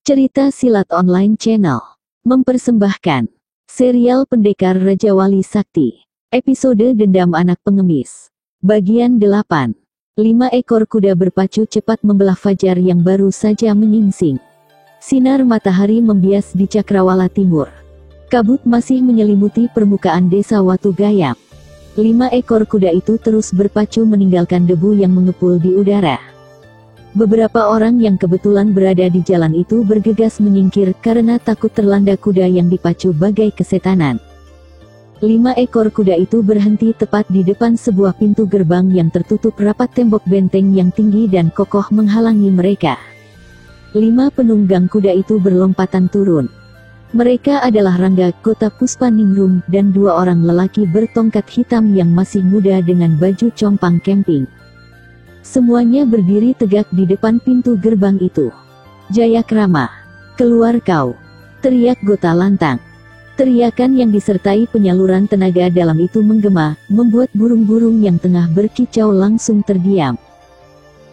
Cerita Silat Online Channel mempersembahkan serial Pendekar Raja Wali Sakti, episode Dendam Anak Pengemis, bagian 8. 5 ekor kuda berpacu cepat membelah fajar yang baru saja menyingsing. Sinar matahari membias di Cakrawala Timur. Kabut masih menyelimuti permukaan desa Watu Gayam. 5 ekor kuda itu terus berpacu meninggalkan debu yang mengepul di udara. Beberapa orang yang kebetulan berada di jalan itu bergegas menyingkir karena takut terlanda kuda yang dipacu bagai kesetanan. 5 ekor kuda itu berhenti tepat di depan sebuah pintu gerbang yang tertutup rapat tembok benteng yang tinggi dan kokoh menghalangi mereka. 5 penunggang kuda itu berlompatan turun. Mereka adalah Rangga, Gota Puspaningrum, dan 2 orang lelaki bertongkat hitam yang masih muda dengan baju compang camping. Semuanya berdiri tegak di depan pintu gerbang itu. "Jayakrama, keluar kau!" teriak Gota lantang. Teriakan yang disertai penyaluran tenaga dalam itu menggema, membuat burung-burung yang tengah berkicau langsung terdiam.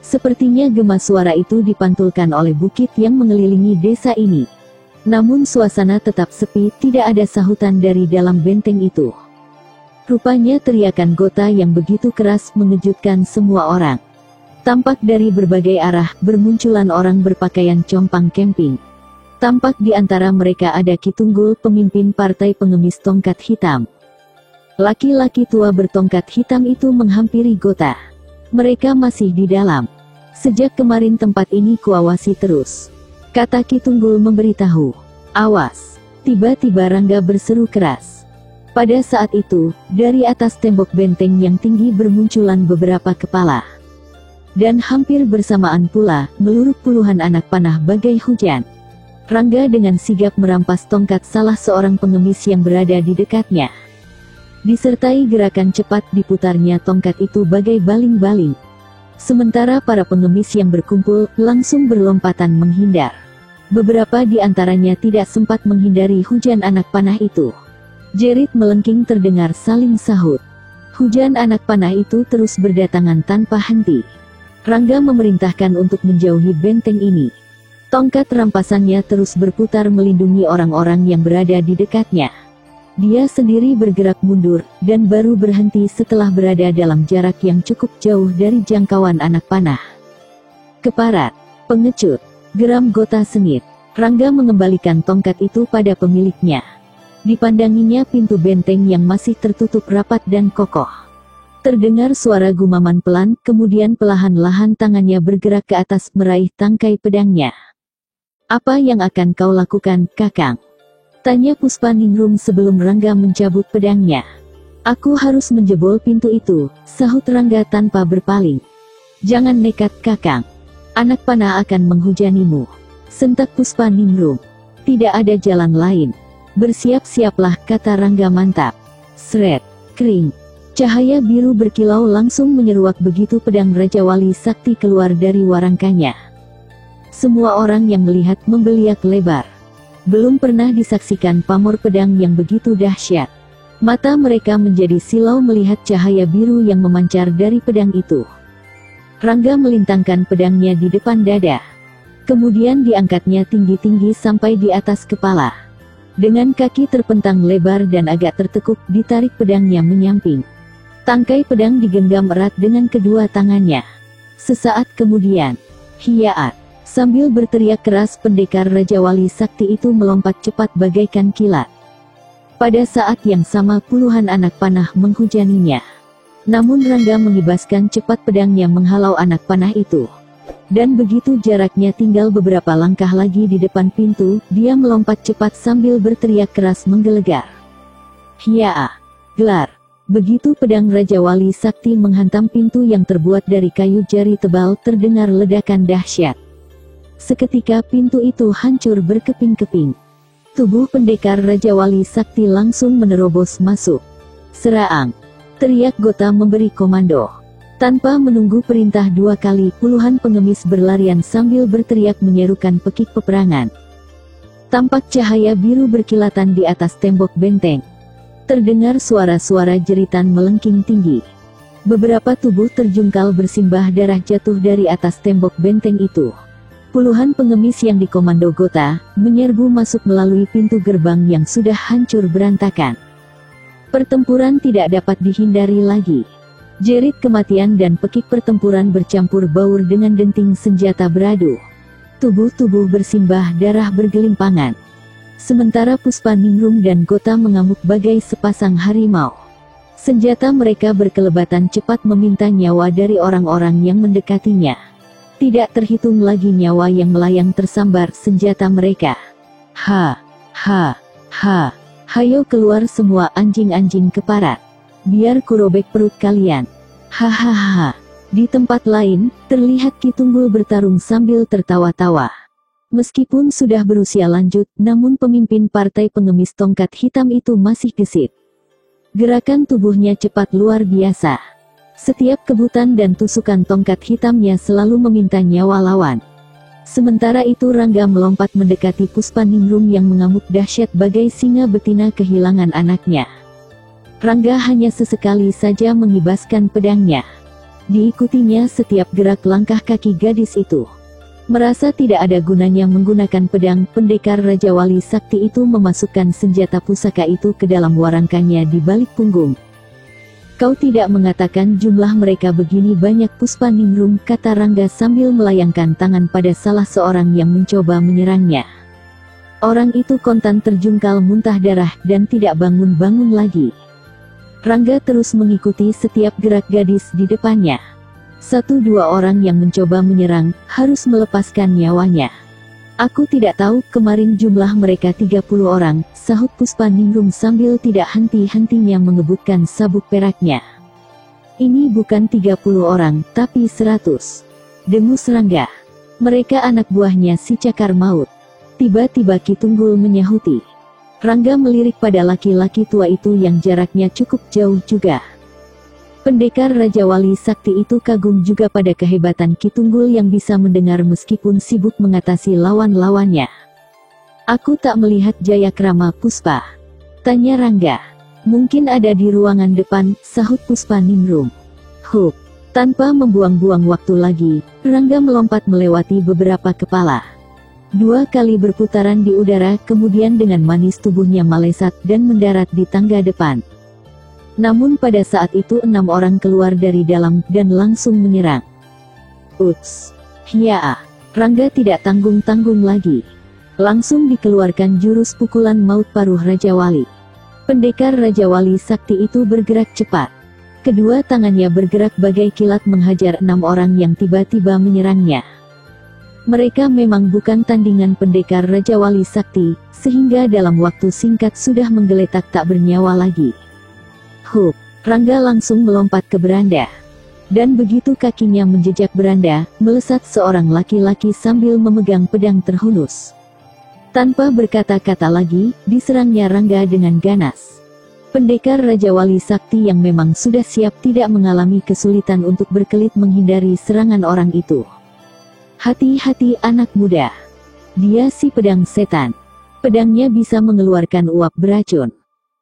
Sepertinya gema suara itu dipantulkan oleh bukit yang mengelilingi desa ini. Namun suasana tetap sepi, tidak ada sahutan dari dalam benteng itu. Rupanya teriakan Gota yang begitu keras mengejutkan semua orang. Tampak dari berbagai arah, bermunculan orang berpakaian compang camping. Tampak di antara mereka ada Ki Tunggul, pemimpin partai pengemis tongkat hitam. Laki-laki tua bertongkat hitam itu menghampiri Gota. "Mereka masih di dalam. Sejak kemarin tempat ini kuawasi terus," kata Ki Tunggul memberitahu. "Awas!" Tiba-tiba Rangga berseru keras. Pada saat itu, dari atas tembok benteng yang tinggi bermunculan beberapa kepala. Dan hampir bersamaan pula, meluruk puluhan anak panah bagai hujan. Rangga dengan sigap merampas tongkat salah seorang pengemis yang berada di dekatnya. Disertai gerakan cepat diputarnya tongkat itu bagai baling-baling. Sementara para pengemis yang berkumpul, langsung berlompatan menghindar. Beberapa di antaranya tidak sempat menghindari hujan anak panah itu. Jerit melengking terdengar saling sahut. Hujan anak panah itu terus berdatangan tanpa henti. Rangga memerintahkan untuk menjauhi benteng ini. Tongkat rampasannya terus berputar melindungi orang-orang yang berada di dekatnya. Dia sendiri bergerak mundur, dan baru berhenti setelah berada dalam jarak yang cukup jauh dari jangkauan anak panah. "Keparat, pengecut!" geram Gota sengit. Rangga mengembalikan tongkat itu pada pemiliknya. Dipandanginya pintu benteng yang masih tertutup rapat dan kokoh. Terdengar suara gumaman pelan, kemudian perlahan-lahan tangannya bergerak ke atas meraih tangkai pedangnya. "Apa yang akan kau lakukan, Kakang?" tanya Puspaningrum sebelum Rangga mencabut pedangnya. "Aku harus menjebol pintu itu," sahut Rangga tanpa berpaling. "Jangan nekat, Kakang. Anak panah akan menghujanimu," sentak Puspaningrum. "Tidak ada jalan lain. Bersiap-siaplah," kata Rangga mantap. Sret, kering. Cahaya biru berkilau langsung menyeruak begitu pedang Raja Wali Sakti keluar dari warangkanya. Semua orang yang melihat membeliak lebar. Belum pernah disaksikan pamor pedang yang begitu dahsyat. Mata mereka menjadi silau melihat cahaya biru yang memancar dari pedang itu. Rangga melintangkan pedangnya di depan dada. Kemudian diangkatnya tinggi-tinggi sampai di atas kepala. Dengan kaki terpentang lebar dan agak tertekuk, ditarik pedangnya menyamping. Tangkai pedang digenggam erat dengan kedua tangannya. Sesaat kemudian, hiyaat! Sambil berteriak keras, pendekar Raja Wali Sakti itu melompat cepat bagaikan kilat. Pada saat yang sama puluhan anak panah menghujaninya. Namun Rangga mengibaskan cepat pedangnya menghalau anak panah itu. Dan begitu jaraknya tinggal beberapa langkah lagi di depan pintu, dia melompat cepat sambil berteriak keras menggelegar. Hiyaa! Gelar! Begitu pedang Raja Wali Sakti menghantam pintu yang terbuat dari kayu jari tebal, terdengar ledakan dahsyat. Seketika pintu itu hancur berkeping-keping. Tubuh pendekar Raja Wali Sakti langsung menerobos masuk. "Serang!" teriak Gota memberi komando. Tanpa menunggu perintah 2 kali, puluhan pengemis berlarian sambil berteriak menyerukan pekik peperangan. Tampak cahaya biru berkilatan di atas tembok benteng. Terdengar suara-suara jeritan melengking tinggi. Beberapa tubuh terjungkal bersimbah darah jatuh dari atas tembok benteng itu. Puluhan pengemis yang dikomando Gota, menyerbu masuk melalui pintu gerbang yang sudah hancur berantakan. Pertempuran tidak dapat dihindari lagi. Jerit kematian dan pekik pertempuran bercampur baur dengan denting senjata beradu. Tubuh-tubuh bersimbah darah bergelimpangan. Sementara Puspaningrum dan Gota mengamuk bagai sepasang harimau. Senjata mereka berkelebatan cepat meminta nyawa dari orang-orang yang mendekatinya. Tidak terhitung lagi nyawa yang melayang tersambar senjata mereka. Hayo keluar semua anjing-anjing keparat. Biar kurobek perut kalian. Hahaha. Di tempat lain, terlihat Ki Tunggul bertarung sambil tertawa-tawa. Meskipun sudah berusia lanjut, namun pemimpin partai pengemis tongkat hitam itu masih gesit. Gerakan tubuhnya cepat luar biasa. Setiap kebutan dan tusukan tongkat hitamnya selalu meminta nyawa lawan. Sementara itu Rangga melompat mendekati Puspaningrum yang mengamuk dahsyat bagai singa betina kehilangan anaknya. Rangga hanya sesekali saja mengibaskan pedangnya. Diikutinya setiap gerak langkah kaki gadis itu. Merasa tidak ada gunanya menggunakan pedang, pendekar Raja Wali Sakti itu memasukkan senjata pusaka itu ke dalam warangkannya di balik punggung. Kau tidak mengatakan jumlah mereka begini banyak, Puspaningrum, kata Rangga sambil melayangkan tangan pada salah seorang yang mencoba menyerangnya. Orang itu kontan terjungkal muntah darah dan tidak bangun-bangun lagi. Rangga terus mengikuti setiap gerak gadis di depannya. Satu dua orang yang mencoba menyerang, harus melepaskan nyawanya. Aku tidak tahu, kemarin jumlah mereka 30 orang, sahut Puspaningrum sambil tidak henti-hentinya mengebutkan sabuk peraknya. Ini bukan 30 orang, tapi 100. Dengus Rangga. Mereka anak buahnya si Cakar Maut. Tiba-tiba Ki Tunggul menyahuti. Rangga melirik pada laki-laki tua itu yang jaraknya cukup jauh juga. Pendekar Raja Wali Sakti itu kagum juga pada kehebatan Ki Tunggul yang bisa mendengar meskipun sibuk mengatasi lawan-lawannya. Aku tak melihat Jayakrama, Puspa, tanya Rangga. Mungkin ada di ruangan depan, sahut Puspaningrum. Tanpa membuang-buang waktu lagi, Rangga melompat melewati beberapa kepala. 2 kali berputaran di udara, kemudian dengan manis tubuhnya melesat dan mendarat di tangga depan. Namun pada saat itu 6 orang keluar dari dalam dan langsung menyerang. Uts! Hiya! Rangga tidak tanggung-tanggung lagi. Langsung dikeluarkan jurus pukulan maut paruh Raja Wali. Pendekar Raja Wali Sakti itu bergerak cepat. Kedua tangannya bergerak bagai kilat menghajar 6 orang yang tiba-tiba menyerangnya. Mereka memang bukan tandingan pendekar Raja Wali Sakti, sehingga dalam waktu singkat sudah menggeletak tak bernyawa lagi. Rangga langsung melompat ke beranda. Dan begitu kakinya menjejak beranda, melesat seorang laki-laki sambil memegang pedang terhunus. Tanpa berkata-kata lagi, diserangnya Rangga dengan ganas. Pendekar Raja Wali Sakti yang memang sudah siap tidak mengalami kesulitan untuk berkelit menghindari serangan orang itu. Hati-hati anak muda. Dia si pedang setan. Pedangnya bisa mengeluarkan uap beracun.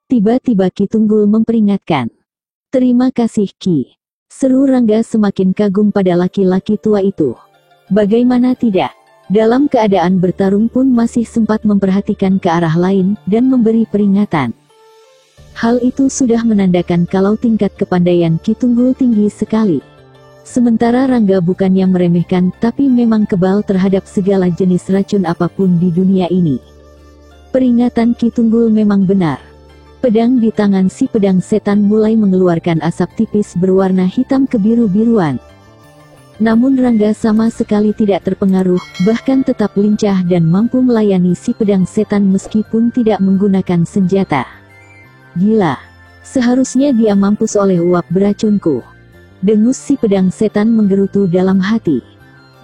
Tiba-tiba Ki Tunggul memperingatkan. Terima kasih Ki. Seru Rangga semakin kagum pada laki-laki tua itu. Bagaimana tidak? Dalam keadaan bertarung pun masih sempat memperhatikan ke arah lain, dan memberi peringatan. Hal itu sudah menandakan kalau tingkat kepandaian Ki Tunggul tinggi sekali. Sementara Rangga bukannya meremehkan, tapi memang kebal terhadap segala jenis racun apapun di dunia ini. Peringatan Ki Tunggul memang benar. Pedang di tangan si pedang setan mulai mengeluarkan asap tipis berwarna hitam kebiru-biruan. Namun Rangga sama sekali tidak terpengaruh, bahkan tetap lincah dan mampu melayani si pedang setan meskipun tidak menggunakan senjata. Gila. Seharusnya dia mampus oleh uap beracunku. Dengus si pedang setan menggerutu dalam hati.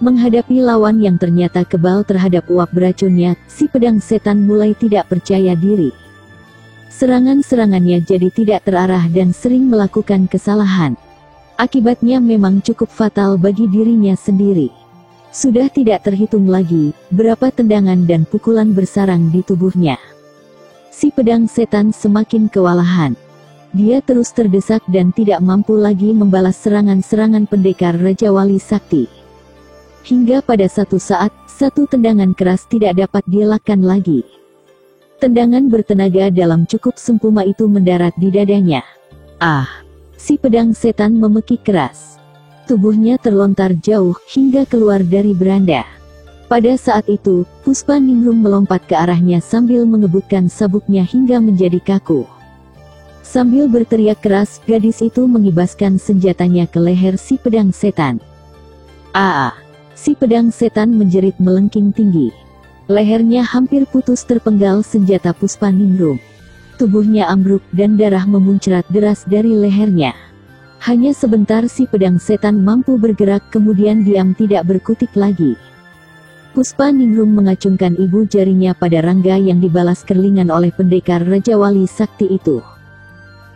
Menghadapi lawan yang ternyata kebal terhadap uap beracunnya, si pedang setan mulai tidak percaya diri. Serangan-serangannya jadi tidak terarah dan sering melakukan kesalahan. Akibatnya memang cukup fatal bagi dirinya sendiri. Sudah tidak terhitung lagi berapa tendangan dan pukulan bersarang di tubuhnya. Si pedang setan semakin kewalahan. Dia terus terdesak dan tidak mampu lagi membalas serangan-serangan pendekar Raja Wali Sakti. Hingga pada satu saat, satu tendangan keras tidak dapat dielakkan lagi. Tendangan bertenaga dalam cukup sempurna itu mendarat di dadanya. Ah! Si pedang setan memekik keras. Tubuhnya terlontar jauh, hingga keluar dari beranda. Pada saat itu, Puspaningrum melompat ke arahnya sambil mengebutkan sabuknya hingga menjadi kaku. Sambil berteriak keras, gadis itu mengibaskan senjatanya ke leher si pedang setan. Ah! Si pedang setan menjerit melengking tinggi. Lehernya hampir putus terpenggal senjata Puspaningrum. Tubuhnya ambruk dan darah memuncrat deras dari lehernya. Hanya sebentar si pedang setan mampu bergerak, kemudian diam tidak berkutik lagi. Puspaningrum mengacungkan ibu jarinya pada Rangga yang dibalas kerlingan oleh pendekar Raja Wali Sakti itu.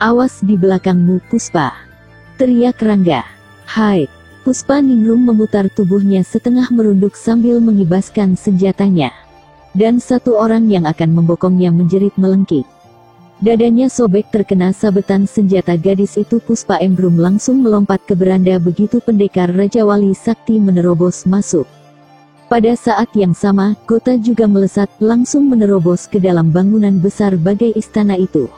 "Awas di belakangmu, Puspa!" teriak Rangga. "Hai!" Puspaningrum memutar tubuhnya setengah merunduk sambil mengibaskan senjatanya. Dan satu orang yang akan membokongnya menjerit melengking. Dadanya sobek terkena sabetan senjata gadis itu. Puspaningrum langsung melompat ke beranda begitu pendekar Raja Wali Sakti menerobos masuk. Pada saat yang sama, Gota juga melesat langsung menerobos ke dalam bangunan besar bagai istana itu.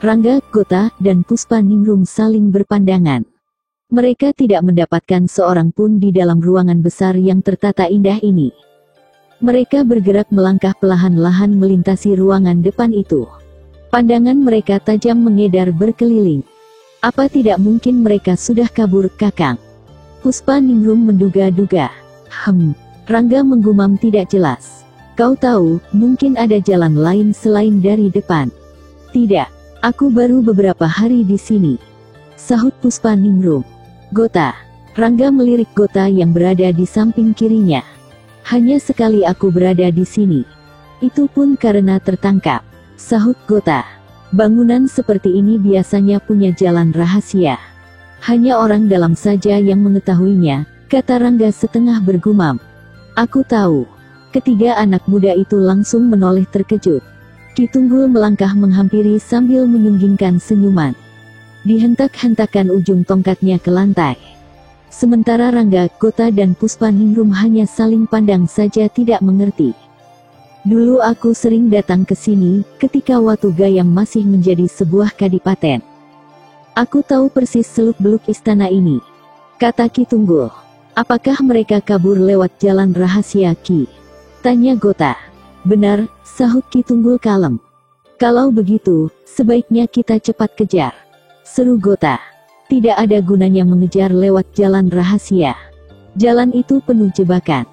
Rangga, Gota, dan Puspaningrum saling berpandangan. Mereka tidak mendapatkan seorang pun di dalam ruangan besar yang tertata indah ini. Mereka bergerak melangkah perlahan-lahan melintasi ruangan depan itu. Pandangan mereka tajam mengedar berkeliling. Apa tidak mungkin mereka sudah kabur, Kakang? Puspaningrum menduga-duga. Rangga menggumam tidak jelas. Kau tahu, mungkin ada jalan lain selain dari depan. Tidak, aku baru beberapa hari di sini, sahut Puspaningrum. Gota. Rangga melirik Gota yang berada di samping kirinya. Hanya sekali aku berada di sini. Itu pun karena tertangkap, sahut Gota. Bangunan seperti ini biasanya punya jalan rahasia. Hanya orang dalam saja yang mengetahuinya, kata Rangga setengah bergumam. Aku tahu. Ketiga anak muda itu langsung menoleh terkejut. Ki Tunggul melangkah menghampiri sambil menyunggingkan senyuman. Dihentak-hentakan ujung tongkatnya ke lantai. Sementara Rangga, Gota dan Puspaningrum hanya saling pandang saja tidak mengerti. Dulu aku sering datang ke sini, ketika Watu Gayam masih menjadi sebuah kadipaten. Aku tahu persis seluk-beluk istana ini, kata Ki Tunggul. Apakah mereka kabur lewat jalan rahasia, Ki? Tanya Gota. Benar, sahut Ki Tunggul kalem. Kalau begitu, sebaiknya kita cepat kejar, seru Gota. Tidak ada gunanya mengejar lewat jalan rahasia. Jalan itu penuh jebakan.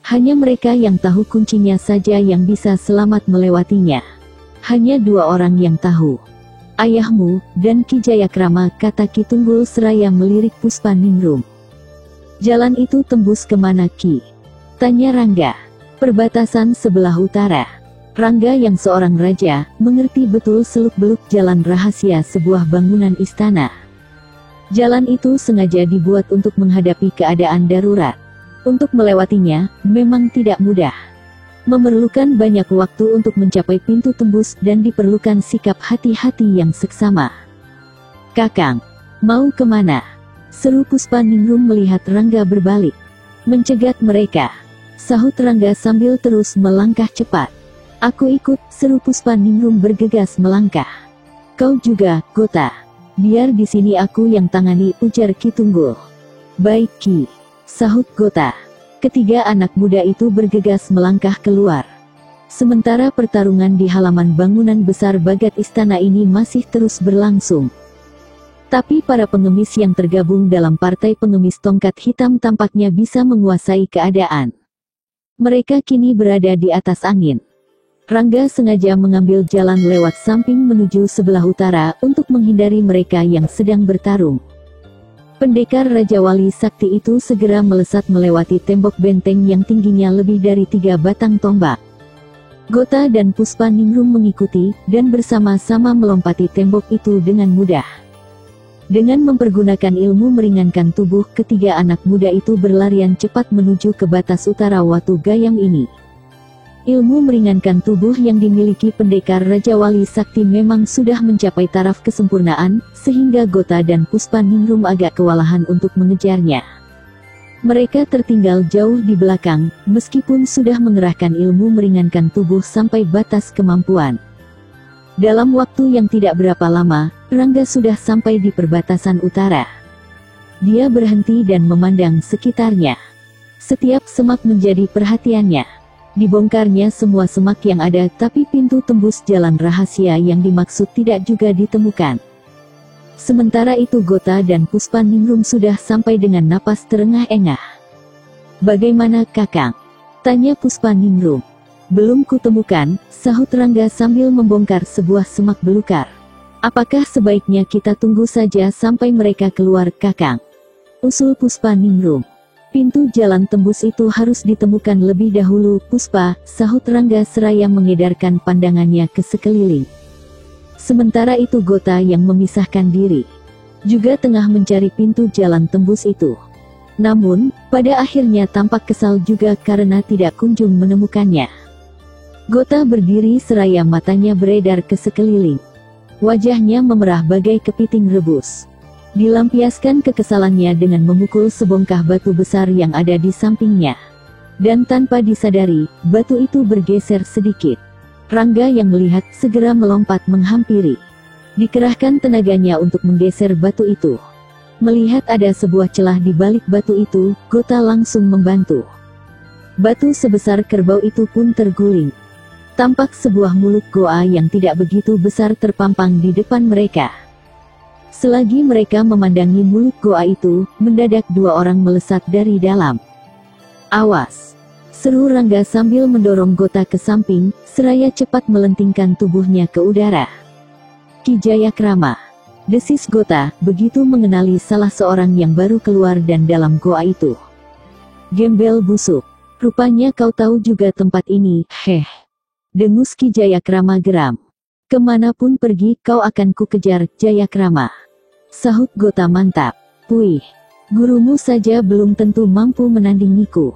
Hanya mereka yang tahu kuncinya saja yang bisa selamat melewatinya. Hanya dua orang yang tahu. Ayahmu, dan Ki Jayakrama, kata Ki Tunggul seraya melirik Puspaningrum. Jalan itu tembus kemana, Ki? Tanya Rangga. Perbatasan sebelah utara. Rangga yang seorang raja, mengerti betul seluk-beluk jalan rahasia sebuah bangunan istana. Jalan itu sengaja dibuat untuk menghadapi keadaan darurat. Untuk melewatinya, memang tidak mudah. Memerlukan banyak waktu untuk mencapai pintu tembus dan diperlukan sikap hati-hati yang seksama. Kakang, mau kemana? Seru Puspaningrum melihat Rangga berbalik. Mencegat mereka, sahut Rangga sambil terus melangkah cepat. Aku ikut, seru Puspaningrum bergegas melangkah. Kau juga, Gota. Biar di sini aku yang tangani, ujar Ki Tunggul. Baik Ki, sahut Gota. Ketiga anak muda itu bergegas melangkah keluar. Sementara pertarungan di halaman bangunan besar bagat istana ini masih terus berlangsung. Tapi para pengemis yang tergabung dalam partai pengemis tongkat hitam tampaknya bisa menguasai keadaan. Mereka kini berada di atas angin. Rangga sengaja mengambil jalan lewat samping menuju sebelah utara untuk menghindari mereka yang sedang bertarung. Pendekar Raja Wali Sakti itu segera melesat melewati tembok benteng yang tingginya lebih dari 3 batang tombak. Gota dan Puspaningrum mengikuti, dan bersama-sama melompati tembok itu dengan mudah. Dengan mempergunakan ilmu meringankan tubuh, ketiga anak muda itu berlarian cepat menuju ke batas utara Watu Gayam ini. Ilmu meringankan tubuh yang dimiliki pendekar Raja Wali Sakti memang sudah mencapai taraf kesempurnaan, sehingga Gota dan Puspaningrum agak kewalahan untuk mengejarnya. Mereka tertinggal jauh di belakang, meskipun sudah mengerahkan ilmu meringankan tubuh sampai batas kemampuan. Dalam waktu yang tidak berapa lama, Rangga sudah sampai di perbatasan utara. Dia berhenti dan memandang sekitarnya. Setiap semak menjadi perhatiannya. Dibongkarnya semua semak yang ada, tapi pintu tembus jalan rahasia yang dimaksud tidak juga ditemukan. Sementara itu Gota dan Puspaningrum sudah sampai dengan napas terengah-engah. "Bagaimana Kakang?" tanya Puspaningrum. "Belum kutemukan," sahut Rangga sambil membongkar sebuah semak belukar. "Apakah sebaiknya kita tunggu saja sampai mereka keluar Kakang?" usul Puspaningrum. "Pintu jalan tembus itu harus ditemukan lebih dahulu Puspa," sahut Rangga seraya mengedarkan pandangannya ke sekeliling. Sementara itu Gota yang memisahkan diri juga tengah mencari pintu jalan tembus itu. Namun, pada akhirnya tampak kesal juga karena tidak kunjung menemukannya. Gota berdiri seraya matanya beredar ke sekeliling. Wajahnya memerah bagai kepiting rebus. Dilampiaskan kekesalannya dengan memukul sebongkah batu besar yang ada di sampingnya. Dan tanpa disadari, batu itu bergeser sedikit. Rangga yang melihat segera melompat menghampiri. Dikerahkan tenaganya untuk menggeser batu itu. Melihat ada sebuah celah di balik batu itu, Gota langsung membantu. Batu sebesar kerbau itu pun terguling. Tampak sebuah mulut goa yang tidak begitu besar terpampang di depan mereka. Selagi mereka memandangi mulut goa itu, mendadak dua orang melesat dari dalam. "Awas!" seru Rangga sambil mendorong Gota ke samping, seraya cepat melentingkan tubuhnya ke udara. "Ki Jayakrama!" desis Gota, begitu mengenali salah seorang yang baru keluar dan dalam goa itu. "Gembel busuk, rupanya kau tahu juga tempat ini, heh," dengus Ki Jayakrama geram. "Kemanapun pergi kau akan kukejar, Jayakrama," sahut Gota mantap. "Puih, gurumu saja belum tentu mampu menandingiku,"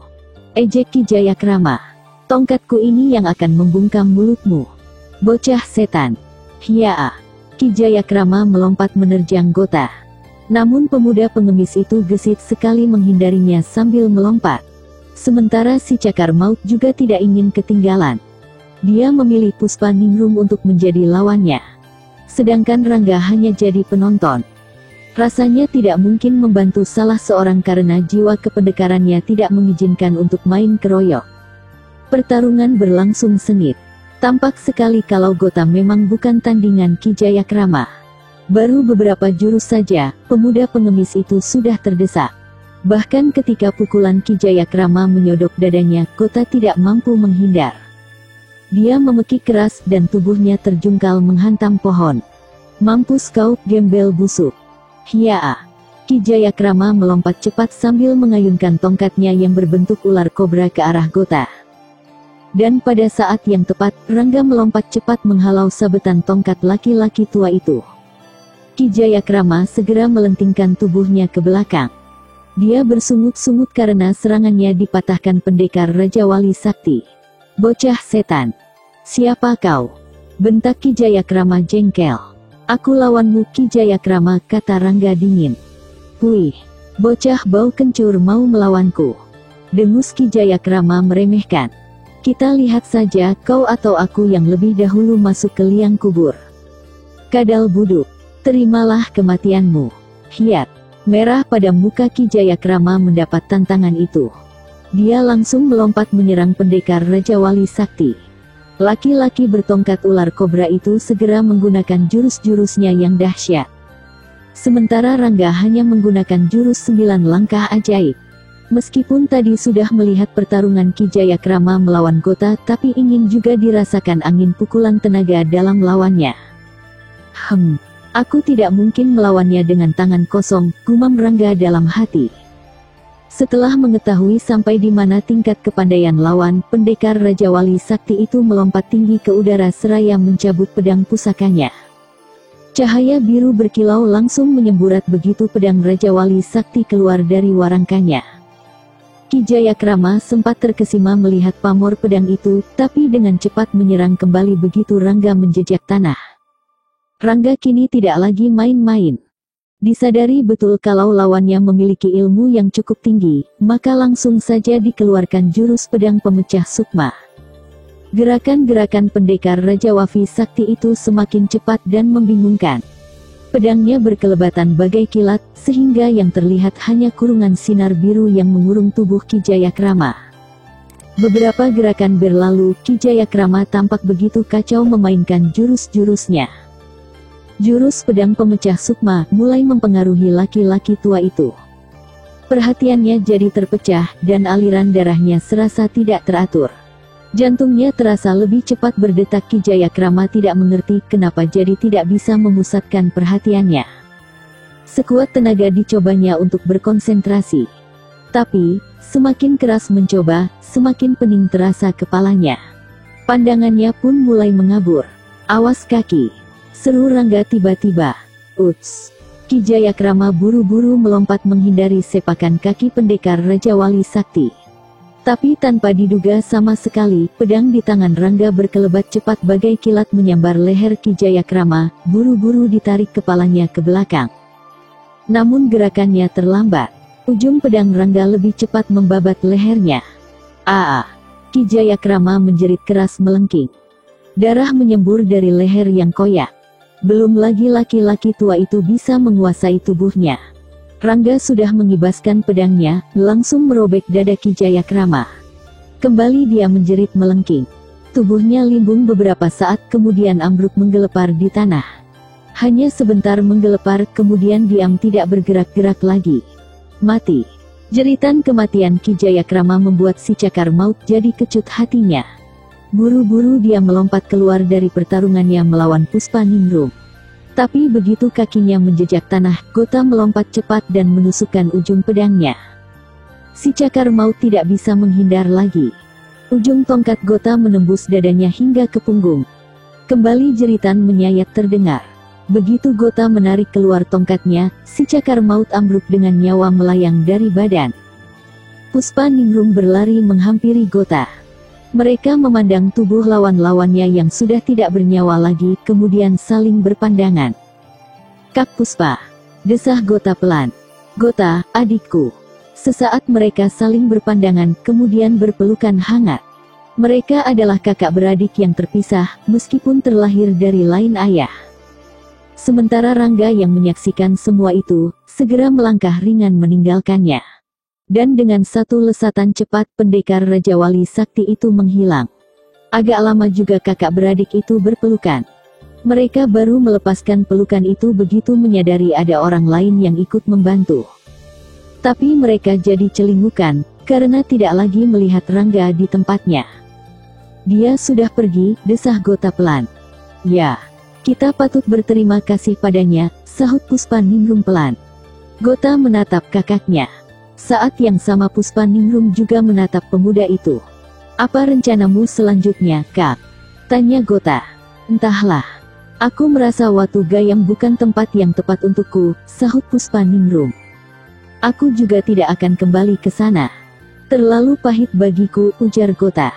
ejek Ki Jayakrama. "Tongkatku ini yang akan membungkam mulutmu, bocah setan." "Hiya!" Ki Jayakrama melompat menerjang Gota. Namun pemuda pengemis itu gesit sekali menghindarinya sambil melompat. Sementara si Cakar Maut juga tidak ingin ketinggalan. Dia memilih Puspaningrum untuk menjadi lawannya. Sedangkan Rangga hanya jadi penonton. Rasanya tidak mungkin membantu salah seorang karena jiwa kependekarannya tidak mengizinkan untuk main keroyok. Pertarungan berlangsung sengit. Tampak sekali kalau Gota memang bukan tandingan Ki Jayakrama. Baru beberapa jurus saja, pemuda pengemis itu sudah terdesak. Bahkan ketika pukulan Ki Jayakrama menyodok dadanya, Gota tidak mampu menghindar. Dia memekik keras dan tubuhnya terjungkal menghantam pohon. "Mampus kau, gembel busuk!" "Hiya!" Ki Jayakrama melompat cepat sambil mengayunkan tongkatnya yang berbentuk ular kobra ke arah Gota. Dan pada saat yang tepat, Rangga melompat cepat menghalau sabetan tongkat laki-laki tua itu. Ki Jayakrama segera melentingkan tubuhnya ke belakang. Dia bersungut-sungut karena serangannya dipatahkan pendekar Raja Wali Sakti. "Bocah setan! Siapa kau?" bentak Ki Jayakrama jengkel. "Aku lawanmu Ki Jayakrama," kata Rangga dingin. "Puih, bocah bau kencur mau melawanku," dengus Ki Jayakrama meremehkan. "Kita lihat saja kau atau aku yang lebih dahulu masuk ke liang kubur. Kadal buduk, terimalah kematianmu." Hiat merah pada muka Ki Jayakrama mendapat tantangan itu. Dia langsung melompat menyerang pendekar Raja Wali Sakti. Laki-laki bertongkat ular kobra itu segera menggunakan jurus-jurusnya yang dahsyat. Sementara Rangga hanya menggunakan jurus 9 langkah ajaib. Meskipun tadi sudah melihat pertarungan Ki Jayakrama melawan Gota, tapi ingin juga dirasakan angin pukulan tenaga dalam lawannya. Aku tidak mungkin melawannya dengan tangan kosong," gumam Rangga dalam hati. Setelah mengetahui sampai di mana tingkat kepandaian lawan, pendekar Raja Wali Sakti itu melompat tinggi ke udara seraya mencabut pedang pusakanya. Cahaya biru berkilau langsung menyemburat begitu pedang Raja Wali Sakti keluar dari warangkanya. Ki Jayakrama sempat terkesima melihat pamor pedang itu, tapi dengan cepat menyerang kembali begitu Rangga menjejak tanah. Rangga kini tidak lagi main-main. Disadari betul kalau lawannya memiliki ilmu yang cukup tinggi, maka langsung saja dikeluarkan jurus pedang pemecah sukma. Gerakan-gerakan pendekar Raja Wafi Sakti itu semakin cepat dan membingungkan. Pedangnya berkelebatan bagai kilat, sehingga yang terlihat hanya kurungan sinar biru yang mengurung tubuh Ki Jayakrama. Beberapa gerakan berlalu, Ki Jayakrama tampak begitu kacau memainkan jurus-jurusnya. Jurus pedang pemecah sukma mulai mempengaruhi laki-laki tua itu. Perhatiannya jadi terpecah, dan aliran darahnya serasa tidak teratur. Jantungnya terasa lebih cepat berdetak. Ki Jayakrama tidak mengerti kenapa jadi tidak bisa memusatkan perhatiannya. Sekuat tenaga dicobanya untuk berkonsentrasi. Tapi, semakin keras mencoba, semakin pening terasa kepalanya. Pandangannya pun mulai mengabur. "Awas kaki!" seru Rangga tiba-tiba. "Uts!" Ki Jayakrama buru-buru melompat menghindari sepakan kaki pendekar Raja Wali Sakti. Tapi tanpa diduga sama sekali, pedang di tangan Rangga berkelebat cepat bagai kilat menyambar leher Ki Jayakrama, buru-buru ditarik kepalanya ke belakang. Namun gerakannya terlambat. Ujung pedang Rangga lebih cepat membabat lehernya. "Ah!" Ki Jayakrama menjerit keras melengking. Darah menyembur dari leher yang koyak. Belum lagi laki-laki tua itu bisa menguasai tubuhnya. Rangga sudah mengibaskan pedangnya, langsung merobek dada Ki Jayakrama. Kembali dia menjerit melengking. Tubuhnya limbung beberapa saat kemudian ambruk menggelepar di tanah. Hanya sebentar menggelepar kemudian diam tidak bergerak-gerak lagi. "Mati!" Jeritan kematian Ki Jayakrama membuat si cakar maut jadi kecut hatinya. Buru-buru dia melompat keluar dari pertarungannya melawan Puspaningrum. Tapi begitu kakinya menjejak tanah, Gota melompat cepat dan menusukkan ujung pedangnya. Si cakar maut tidak bisa menghindar lagi. Ujung tongkat Gota menembus dadanya hingga ke punggung. Kembali jeritan menyayat terdengar. Begitu Gota menarik keluar tongkatnya, si cakar maut ambruk dengan nyawa melayang dari badan. Puspaningrum berlari menghampiri Gota. Mereka memandang tubuh lawan-lawannya yang sudah tidak bernyawa lagi, kemudian saling berpandangan. "Kak Puspa!" desah Gota pelan. "Gota, adikku!" Sesaat mereka saling berpandangan, kemudian berpelukan hangat. Mereka adalah kakak beradik yang terpisah, meskipun terlahir dari lain ayah. Sementara Rangga yang menyaksikan semua itu, segera melangkah ringan meninggalkannya. Dan dengan satu lesatan cepat pendekar Raja Wali Sakti itu menghilang. Agak lama juga kakak beradik itu berpelukan. Mereka baru melepaskan pelukan itu begitu menyadari ada orang lain yang ikut membantu. Tapi mereka jadi celingukan, karena tidak lagi melihat Rangga di tempatnya. "Dia sudah pergi," desah Gota pelan. "Ya, kita patut berterima kasih padanya," sahut Puspaningrum pelan. Gota menatap kakaknya. Saat yang sama Puspaningrum juga menatap pemuda itu. "Apa rencanamu selanjutnya, Kak?" tanya Gota. "Entahlah. Aku merasa Watu Gayam bukan tempat yang tepat untukku," sahut Puspaningrum. "Aku juga tidak akan kembali ke sana. Terlalu pahit bagiku," ujar Gota.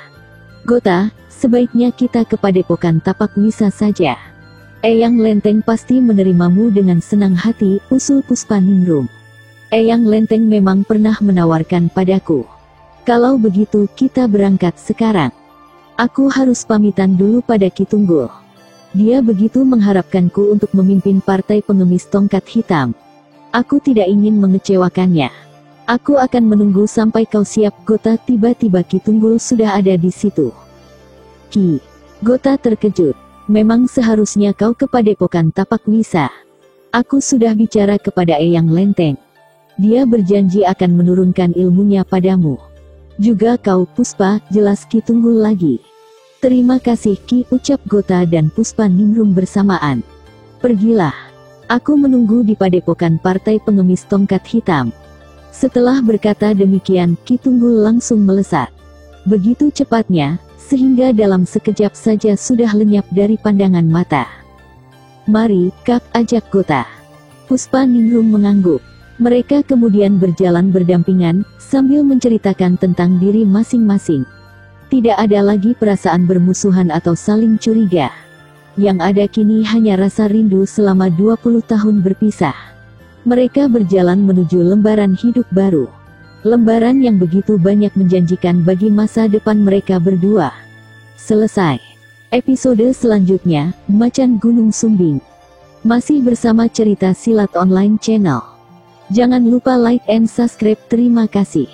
"Gota, sebaiknya kita ke Padepokan Tapak Wisa saja. Eyang Lenteng pasti menerimamu dengan senang hati," usul Puspaningrum. "Eyang Lenteng memang pernah menawarkan padaku. Kalau begitu kita berangkat sekarang. Aku harus pamitan dulu pada Ki Tunggul. Dia begitu mengharapkanku untuk memimpin partai pengemis tongkat hitam. Aku tidak ingin mengecewakannya. Aku akan menunggu sampai kau siap." Gota tiba-tiba Ki Tunggul sudah ada di situ. "Ki." Gota terkejut. "Memang seharusnya kau ke Padepokan Tapak Wisa. Aku sudah bicara kepada Eyang Lenteng. Dia berjanji akan menurunkan ilmunya padamu. Juga kau, Puspa," jelas Ki Tunggul lagi. "Terima kasih Ki," ucap Gota dan Puspaningrum bersamaan. "Pergilah. Aku menunggu di Padepokan Partai Pengemis Tongkat Hitam." Setelah berkata demikian, Ki Tunggul langsung melesat. Begitu cepatnya, sehingga dalam sekejap saja sudah lenyap dari pandangan mata. "Mari, Kak," ajak Gota. Puspaningrum mengangguk. Mereka kemudian berjalan berdampingan, sambil menceritakan tentang diri masing-masing. Tidak ada lagi perasaan bermusuhan atau saling curiga. Yang ada kini hanya rasa rindu selama 20 tahun berpisah. Mereka berjalan menuju lembaran hidup baru. Lembaran yang begitu banyak menjanjikan bagi masa depan mereka berdua. Selesai. Episode selanjutnya, Macan Gunung Sumbing. Masih bersama cerita silat online channel. Jangan lupa like and subscribe. Terima kasih.